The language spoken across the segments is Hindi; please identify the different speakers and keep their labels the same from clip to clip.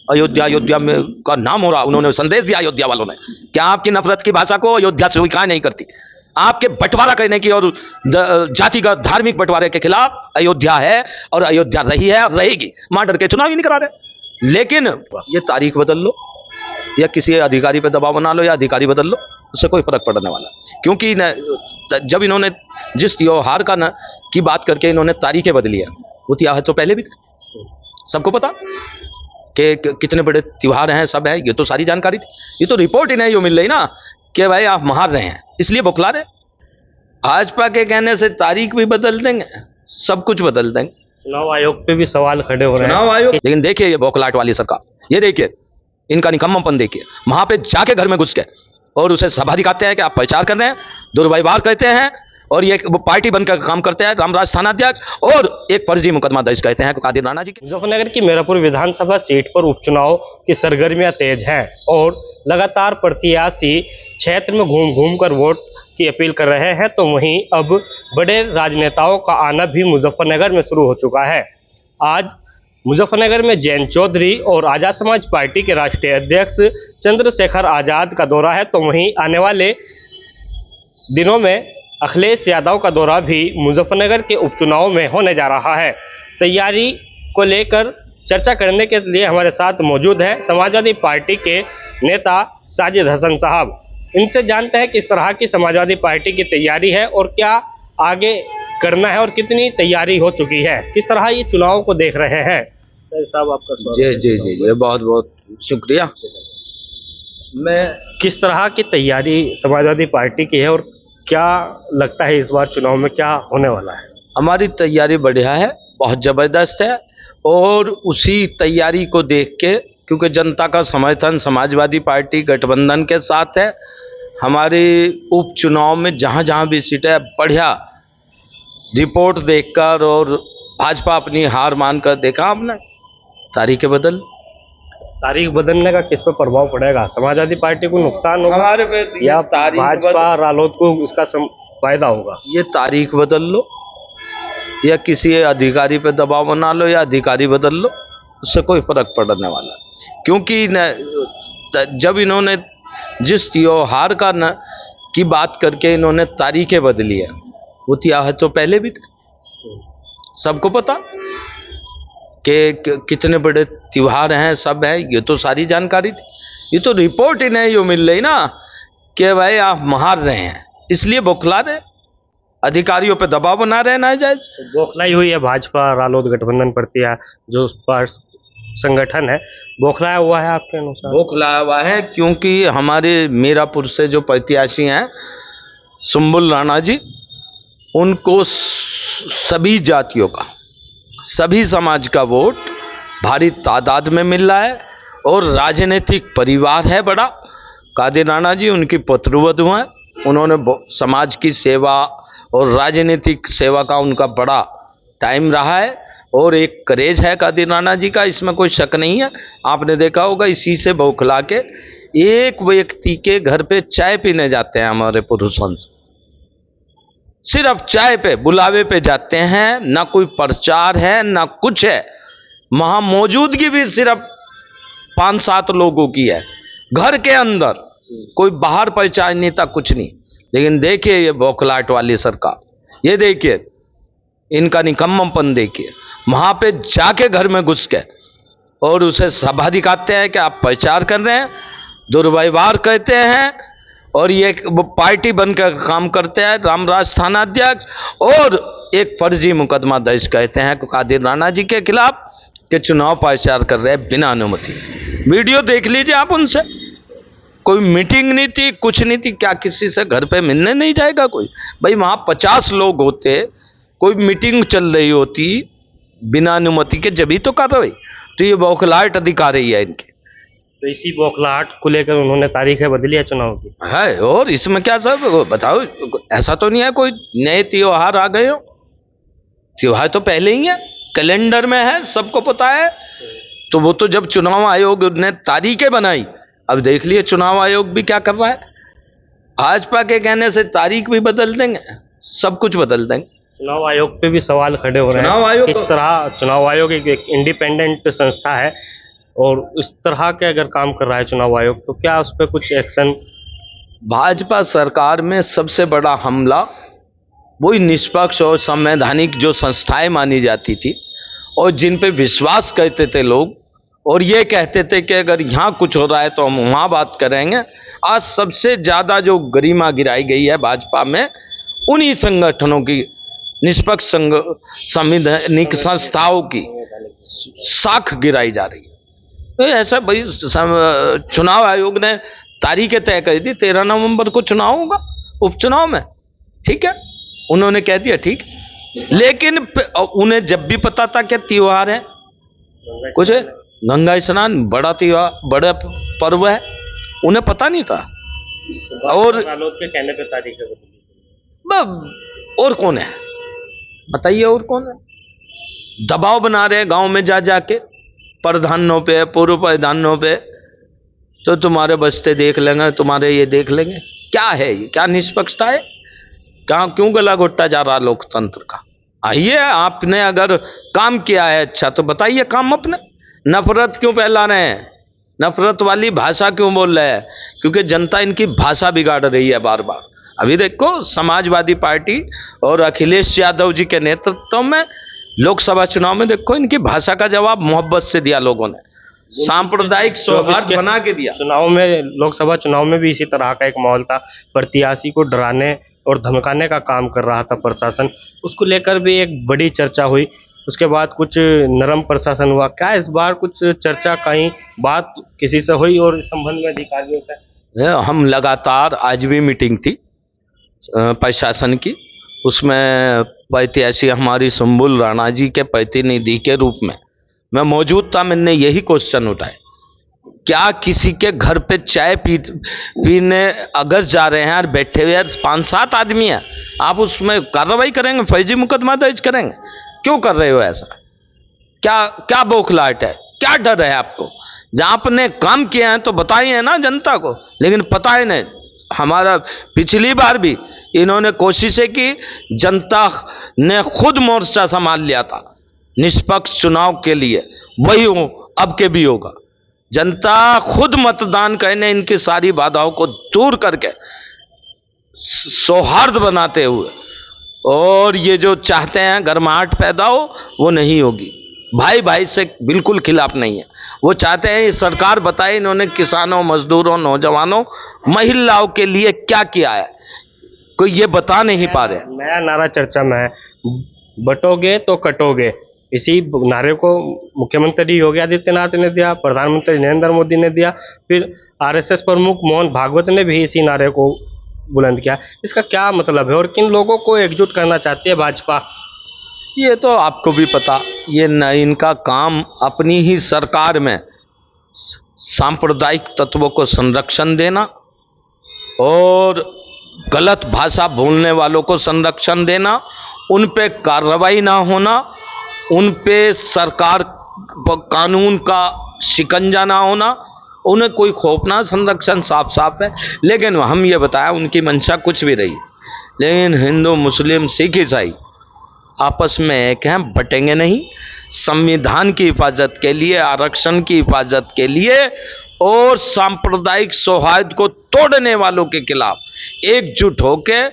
Speaker 1: अयोध्या अयोध्या में का नाम हो रहा, उन्होंने संदेश दिया अयोध्या वालों ने। क्या आपकी नफरत की भाषा को अयोध्या स्वीकार नहीं करती? आपके बंटवारा करने की और जातिगत धार्मिक बंटवारे के खिलाफ अयोध्या है और अयोध्या रही है और रहेगी। मां डर के चुनाव ही नहीं करा रहे। लेकिन ये तारीख बदल लो या किसी अधिकारी पे दबाव बना लो या अधिकारी बदल लो, उससे कोई फर्क पड़ने वाला, क्योंकि जब इन्होंने जिस त्योहार का की बात करके इन्होंने तारीखें बदली है, वो त्योहार तो पहले भी थे, सबको पता कि कितने बड़े त्योहार हैं, सब है, ये तो सारी जानकारी थी। ये तो रिपोर्ट ही नहीं जो मिल रही ना कि भाई आप मार रहे हैं इसलिए बौखला रहे। भाजपा के कहने से तारीख भी बदल देंगे, सब कुछ बदल देंगे।
Speaker 2: चुनाव आयोग पे भी सवाल खड़े हो रहे हैं।
Speaker 1: चुनाव आयोग, लेकिन देखिए ये बौखलाहट वाली सरकार, ये देखिए इनका निकम्मापन देखिए। वहां पे जाके घर में घुस के और उसे सभा दिखाते हैं कि आप प्रचार कर रहे हैं, दुर्व्यवहार कहते हैं, और ये वो पार्टी बनकर काम करते हैं, रामराज थानाध्यक्ष, और एक फर्जी मुकदमा दर्ज कहते हैं कादिर राणा जी के।
Speaker 2: मुजफ्फरनगर की मीरापुर विधानसभा सीट पर उपचुनाव की सरगर्मियां तेज हैं और लगातार प्रत्याशी क्षेत्र में घूम घूम कर वोट की अपील कर रहे हैं, तो वहीं अब बड़े राजनेताओं का आना भी मुजफ्फरनगर में शुरू हो चुका है। आज मुजफ्फरनगर में जैन चौधरी और आजाद समाज पार्टी के राष्ट्रीय अध्यक्ष चंद्रशेखर आजाद का दौरा है, तो वहीं आने वाले दिनों में अखिलेश यादव का दौरा भी मुजफ्फरनगर के उपचुनाव में होने जा रहा है। तैयारी को लेकर चर्चा करने के लिए हमारे साथ मौजूद हैं समाजवादी पार्टी के नेता साजिद हसन साहब। इनसे जानते हैं किस तरह की समाजवादी पार्टी की तैयारी है और क्या आगे करना है और कितनी तैयारी हो चुकी है, किस तरह ये चुनाव को देख रहे हैं। साहब आपका स्वागत है।
Speaker 1: जी जी जी, बहुत बहुत शुक्रिया।
Speaker 2: मैं किस तरह की तैयारी समाजवादी पार्टी की है और क्या लगता है इस बार चुनाव में क्या होने वाला है?
Speaker 1: हमारी तैयारी बढ़िया है, बहुत ज़बरदस्त है, और उसी तैयारी को देख के, क्योंकि जनता का समर्थन समाजवादी पार्टी गठबंधन के साथ है, हमारे उपचुनाव में जहाँ जहाँ भी सीटें है, बढ़िया रिपोर्ट देखकर और भाजपा अपनी हार मानकर देखा हमने, तारीखें
Speaker 2: तारीख बदलने का किस पर प्रभाव पड़ेगा? समाजवादी पार्टी को नुकसान होगा
Speaker 1: हमारे पे
Speaker 2: या भाजपा रालोद को इसका फायदा होगा? ये
Speaker 1: तारीख बदल लो या किसी अधिकारी पे दबाव बना लो या अधिकारी बदल लो, उससे कोई फर्क पड़ने वाला, क्योंकि जब इन्होंने जिस त्योहार का की बात करके इन्होंने तारीखें बदली है, वो त्योहार तो पहले भी थे, सबको पता कि कितने बड़े त्योहार हैं, सब है, ये तो सारी जानकारी थी। ये तो रिपोर्ट ही नहीं जो मिल रही ना कि भाई आप मार रहे हैं इसलिए बौखला रहे, अधिकारियों पे दबाव बना रहे ना जायज।
Speaker 2: तो बौखलाई हुई है भाजपा रालोद गठबंधन प्रत्या जो संगठन है, बौखलाया हुआ है आपके अनुसार?
Speaker 1: बौखलाया हुआ है क्योंकि हमारे मीरापुर से जो प्रत्याशी हैं सुम्बुल राणा जी, उनको सभी जातियों का, सभी समाज का वोट भारी तादाद में मिल रहा है, और राजनीतिक परिवार है बड़ा। कादिर राणा जी उनकी पुत्रवधू हैं, उन्होंने समाज की सेवा और राजनीतिक सेवा का उनका बड़ा टाइम रहा है, और एक क्रेज है कादिर राणा जी का, इसमें कोई शक नहीं है। आपने देखा होगा इसी से बौखला के एक व्यक्ति के घर पे चाय पीने जाते हैं हमारे पुरुषों से, सिर्फ चाय पे बुलावे पे जाते हैं, ना कोई प्रचार है ना कुछ है, वहां मौजूदगी भी सिर्फ 5-7 लोगों की है, घर के अंदर कोई बाहर प्रचार नेता कुछ नहीं। लेकिन देखिए ये बौखलाहट वाली सरकार, ये देखिए इनका निकम्मापन देखिए, वहां पे जाके घर में घुस के और उसे सभा दिखाते हैं कि आप प्रचार कर रहे हैं, दुर्व्यवहार कहते हैं, और ये वो पार्टी बनकर काम करते हैं, रामराज थानाध्यक्ष, और एक फर्जी मुकदमा दर्ज कहते हैं कादिर राणा जी के खिलाफ कि चुनाव प्रचार कर रहे हैं बिना अनुमति। वीडियो देख लीजिए आप उनसे, कोई मीटिंग नहीं थी, कुछ नहीं थी, क्या किसी से घर पे मिलने नहीं जाएगा कोई? भाई वहां 50 लोग होते, कोई मीटिंग चल रही होती बिना अनुमति के, जब ही तो कार्रवाई। तो ये बौखलाहट दिखा रही है इनकी।
Speaker 2: तो इसी बौखलाहट को लेकर उन्होंने तारीखें बदली है चुनाव की
Speaker 1: है, और इसमें क्या सब बताओ, ऐसा तो नहीं है कोई नए त्योहार आ गए हो, त्योहार तो पहले ही है, कैलेंडर में है, सबको पता है। तो वो तो जब चुनाव आयोग ने तारीखें बनाई, अब देख लिए चुनाव आयोग भी क्या कर रहा है। भाजपा के कहने से तारीख भी बदल देंगे, सब कुछ बदल देंगे।
Speaker 2: चुनाव आयोग पे भी सवाल खड़े हो रहे हैं।
Speaker 1: चुनाव आयोग
Speaker 2: किस तरह चुनाव आयोग एक इंडिपेंडेंट संस्था है और इस तरह के अगर काम कर रहा है चुनाव आयोग, तो क्या उस पर कुछ एक्शन?
Speaker 1: भाजपा सरकार में सबसे बड़ा हमला वही निष्पक्ष और संवैधानिक जो संस्थाएं मानी जाती थी और जिन पे विश्वास करते थे लोग, और ये कहते थे कि अगर यहाँ कुछ हो रहा है तो हम वहाँ बात करेंगे। आज सबसे ज़्यादा जो गरिमा गिराई गई है भाजपा में, उन्हीं संगठनों की, निष्पक्ष संवैधानिक संस्थाओं की साख गिराई जा रही है। तो ऐसा भाई चुनाव आयोग ने तारीखें तय कर दी, 13 नवंबर को चुनाव होगा उपचुनाव में, ठीक है, उन्होंने कह दिया ठीक। लेकिन उन्हें जब भी पता था क्या त्योहार है, कुछ है, गंगा स्नान बड़ा त्योहार, बड़ा पर्व है, उन्हें पता नहीं था। और
Speaker 2: के कहने पे तारीख
Speaker 1: और कौन है बताइए, और कौन है? दबाव बना रहे गांव में जा जाके प्रधानों पे, पूर्व प्रधानों पे, तो तुम्हारे बस्ते देख लेंगे, तुम्हारे ये देख लेंगे। क्या है ये, क्या निष्पक्षता है? क्यों गला घोटा जा रहा लोकतंत्र का? आइए, आपने अगर काम किया है अच्छा तो बताइए काम अपने। नफरत क्यों फैला रहे हैं, नफरत वाली भाषा क्यों बोल रहे हैं? क्योंकि जनता इनकी भाषा बिगाड़ रही है बार बार। अभी देखो समाजवादी पार्टी और अखिलेश यादव जी के नेतृत्व में लोकसभा चुनाव में देखो इनकी भाषा का जवाब मोहब्बत से दिया लोगों ने, सांप्रदायिक सौहार्द बना के दिया।
Speaker 2: चुनाव में, लोकसभा चुनाव में भी इसी तरह का एक माहौल था, प्रत्याशी को डराने और धमकाने का काम कर रहा था प्रशासन, उसको लेकर भी एक बड़ी चर्चा हुई। उसके बाद कुछ नरम प्रशासन हुआ। क्या इस बार कुछ चर्चा, कहीं बात किसी से हुई और इस संबंध में अधिकारियों से?
Speaker 1: हम लगातार, आज भी मीटिंग थी प्रशासन की, उसमें प्रत्याशी हमारी सुम्बुल राणा जी के प्रतिनिधि के रूप में मैं मौजूद था। मैंने यही क्वेश्चन उठाए, क्या किसी के घर पे चाय पीने अगर जा रहे हैं और बैठे हुए 5-7 आदमी हैं, आप उसमें कार्रवाई करेंगे, फर्जी मुकदमा दर्ज करेंगे? क्यों कर रहे हो ऐसा? क्या बौखलाहट है, क्या डर है आपको? जहां आपने काम किया है तो बताइए ना जनता को, लेकिन पता ही नहीं। हमारा पिछली बार भी इन्होंने कोशिशें की, जनता ने खुद मोर्चा संभाल लिया था निष्पक्ष चुनाव के लिए, वही हो अब के भी होगा। जनता खुद मतदान करने इनकी सारी बाधाओं को दूर करके सौहार्द बनाते हुए, और ये जो चाहते हैं गर्माहट पैदा हो, वो नहीं होगी। भाई भाई से बिल्कुल खिलाफ नहीं है। वो चाहते हैं ये सरकार बताए इन्होंने किसानों, मजदूरों, नौजवानों, महिलाओं के लिए क्या किया है, कोई ये बता नहीं पा रहे।
Speaker 2: नया नारा चर्चा में है, बटोगे तो कटोगे। इसी नारे को मुख्यमंत्री योगी आदित्यनाथ ने दिया, प्रधानमंत्री नरेंद्र मोदी ने दिया, फिर आरएसएस प्रमुख मोहन भागवत ने भी इसी नारे को बुलंद किया। इसका क्या मतलब है और किन लोगों को एकजुट करना चाहती है भाजपा?
Speaker 1: ये तो आपको भी पता, ये न इनका काम अपनी ही सरकार में सांप्रदायिक तत्वों को संरक्षण देना और गलत भाषा बोलने वालों को संरक्षण देना, उन पे कार्रवाई ना होना, उन पे सरकार कानून का शिकंजा ना होना, उन्हें कोई खौफना संरक्षण साफ साफ है। लेकिन हम ये बताया उनकी मंशा कुछ भी रही, लेकिन हिंदू, मुस्लिम, सिख, ईसाई आपस में एक हैं, बटेंगे नहीं। संविधान की हिफाजत के लिए, आरक्षण की हिफाजत के लिए और सांप्रदायिक सौहार्द को तोड़ने वालों के खिलाफ एकजुट होके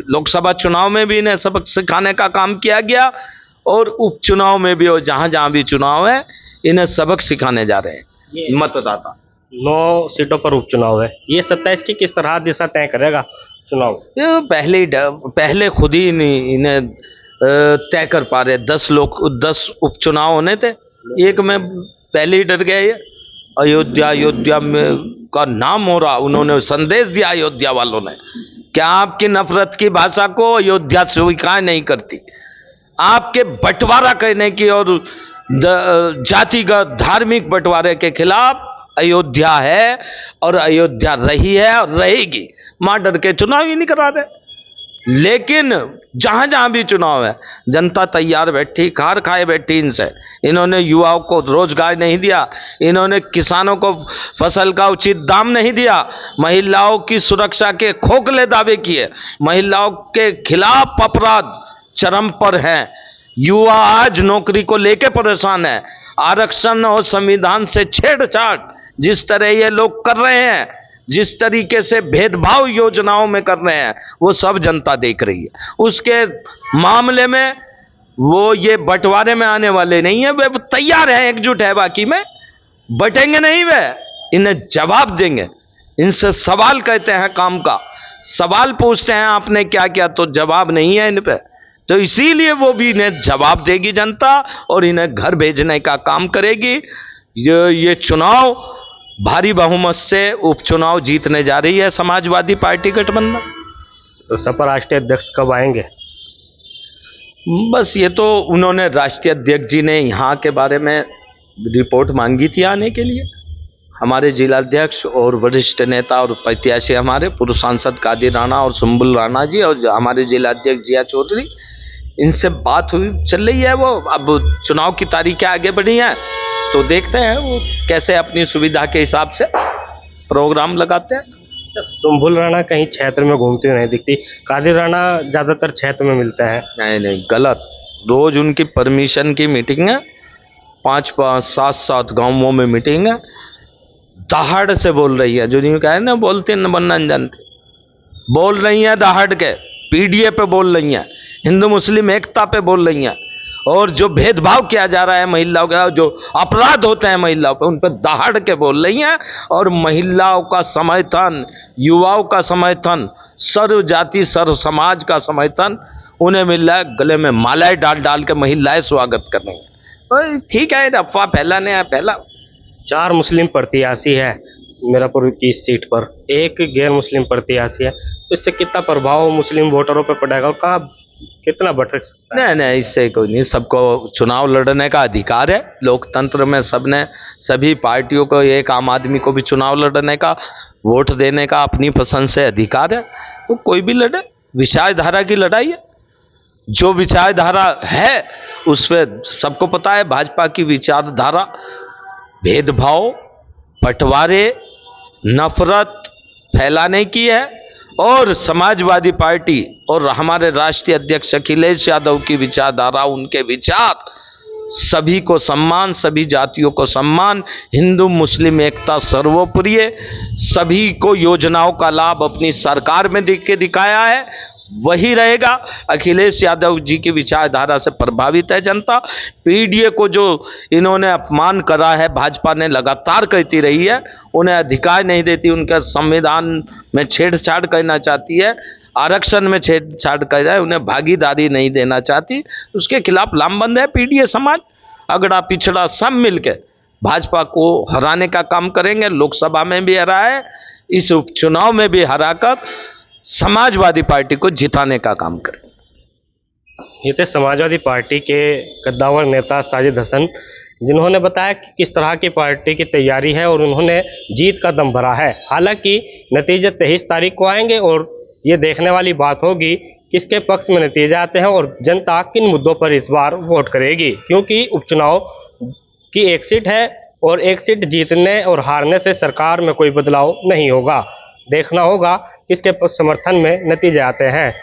Speaker 1: लोकसभा चुनाव में भी इन्हें सबक सिखाने का काम किया गया, और उपचुनाव में भी, और जहां जहां भी चुनाव है इन्हें सबक सिखाने जा रहे हैं मतदाता।
Speaker 2: 9 सीटों पर उपचुनाव है, ये 27 की किस तरह दिशा तय करेगा चुनाव?
Speaker 1: ये पहले खुद ही इन्हें तय कर पा रहे। 10 उपचुनाव होने थे, एक में पहले ही डर गए। अयोध्या में का नाम हो रहा, उन्होंने संदेश दिया अयोध्या वालों ने, क्या आपकी नफरत की भाषा को अयोध्या स्वीकार नहीं करती? आपके बंटवारा करने की और जातिगत धार्मिक बंटवारे के खिलाफ अयोध्या है, और अयोध्या रही है और रहेगी। मां डर के चुनाव ही नहीं करा रहे। लेकिन जहां जहां भी चुनाव है, जनता तैयार बैठी, खार खाए बैठी इनसे। इन्होंने युवाओं को रोजगार नहीं दिया, इन्होंने किसानों को फसल का उचित दाम नहीं दिया, महिलाओं की सुरक्षा के खोखले दावे किए, महिलाओं के खिलाफ अपराध चरम पर हैं। युवा आज नौकरी को लेके परेशान है। आरक्षण और संविधान से छेड़छाड़ जिस तरह ये लोग कर रहे हैं, जिस तरीके से भेदभाव योजनाओं में कर रहे हैं, वो सब जनता देख रही है। उसके मामले में वो ये बंटवारे में आने वाले नहीं है, वे तैयार हैं, एकजुट है, बाकी में बटेंगे नहीं, वे इन्हें जवाब देंगे। इनसे सवाल कहते हैं काम का, सवाल पूछते हैं आपने क्या किया, तो जवाब नहीं है इन पे, तो इसीलिए वो भी इन्हें जवाब देगी जनता और इन्हें घर भेजने का काम करेगी। ये चुनाव भारी बहुमत से उपचुनाव जीतने जा रही है समाजवादी पार्टी गठबंधन।
Speaker 2: सपा राष्ट्रीय अध्यक्ष कब आएंगे?
Speaker 1: बस ये तो उन्होंने राष्ट्रीय अध्यक्ष जी ने यहाँ के बारे में रिपोर्ट मांगी थी आने के लिए। हमारे जिलाध्यक्ष और वरिष्ठ नेता और प्रत्याशी हमारे पूर्व सांसद कादिर राणा और सुम्बुल राणा जी और हमारे जिलाध्यक्ष जिया चौधरी, इनसे बात हुई चल रही है। वो अब चुनाव की तारीखें आगे बढ़ी हैं तो देखते हैं वो कैसे अपनी सुविधा के हिसाब से प्रोग्राम लगाते हैं।
Speaker 2: सुम्बुल राणा कहीं क्षेत्र में घूमते हुए नहीं दिखती, कादिर राणा ज्यादातर क्षेत्र में मिलते हैं।
Speaker 1: नहीं, गलत। रोज उनकी परमिशन की मीटिंग है, 5-5, 7-7 गांवों में मीटिंग है, दहाड़ से बोल रही है। जो यूं कहे ना, बोलते न बनना जानते, बोल रही है दहाड़ के, पीडीए पे बोल रही है, हिंदू मुस्लिम एकता पे बोल रही हैं, और जो भेदभाव किया जा रहा है महिलाओं का, जो अपराध होते हैं महिलाओं पे, उन पर दहाड़ के बोल रही हैं। और महिलाओं का समर्थन, युवाओं का समर्थन, सर्व जाति सर्व समाज का समर्थन उन्हें मिल रहा है। गले में मालाएं डाल डाल के महिलाएं स्वागत कर रही हैं। ठीक है, अफवाह फैलाने हैं फैला।
Speaker 2: 4 मुस्लिम प्रत्याशी है मीरापुर की सीट पर, एक गैर मुस्लिम प्रत्याशी है, तो इससे कितना प्रभाव मुस्लिम वोटरों पर पड़ेगा और कहाँ कितना भटक सकता है?
Speaker 1: नहीं, इससे कोई नहीं। सबको चुनाव लड़ने का अधिकार है लोकतंत्र में। सबने, सभी पार्टियों को, एक आम आदमी को भी चुनाव लड़ने का, वोट देने का अपनी पसंद से अधिकार है। वो कोई भी लड़े, विचारधारा की लड़ाई है। जो विचारधारा है उस पर सबको पता है, भाजपा की विचारधारा भेदभाव, बंटवारे, नफरत फैलाने की है। और समाजवादी पार्टी और हमारे राष्ट्रीय अध्यक्ष अखिलेश यादव की विचारधारा, उनके विचार, सभी को सम्मान, सभी जातियों को सम्मान, हिंदू मुस्लिम एकता सर्वोपरि, सभी को योजनाओं का लाभ अपनी सरकार में देख के दिखाया है, वही रहेगा। अखिलेश यादव जी की विचारधारा से प्रभावित है जनता। पीडीए को जो इन्होंने अपमान करा है, भाजपा ने लगातार कहती रही है, उन्हें अधिकार नहीं देती, उनके संविधान में छेड़छाड़ करना चाहती है, आरक्षण में छेड़छाड़ कर रहा है, उन्हें भागीदारी नहीं देना चाहती, उसके खिलाफ लामबंद है पीडीए समाज। अगड़ा पिछड़ा सब मिलकर भाजपा को हराने का काम करेंगे। लोकसभा में भी हरा है, इस उपचुनाव में भी हराकर समाजवादी पार्टी को जिताने का काम करें।
Speaker 2: ये थे समाजवादी पार्टी के कद्दावर नेता साजिद हसन, जिन्होंने बताया कि किस तरह की पार्टी की तैयारी है और उन्होंने जीत का दम भरा है। हालांकि नतीजे 23 तारीख को आएंगे और ये देखने वाली बात होगी किसके पक्ष में नतीजे आते हैं और जनता किन मुद्दों पर इस बार वोट करेगी, क्योंकि उपचुनाव की एक सीट है और एक सीट जीतने और हारने से सरकार में कोई बदलाव नहीं होगा। देखना होगा किसके समर्थन में नतीजे आते हैं।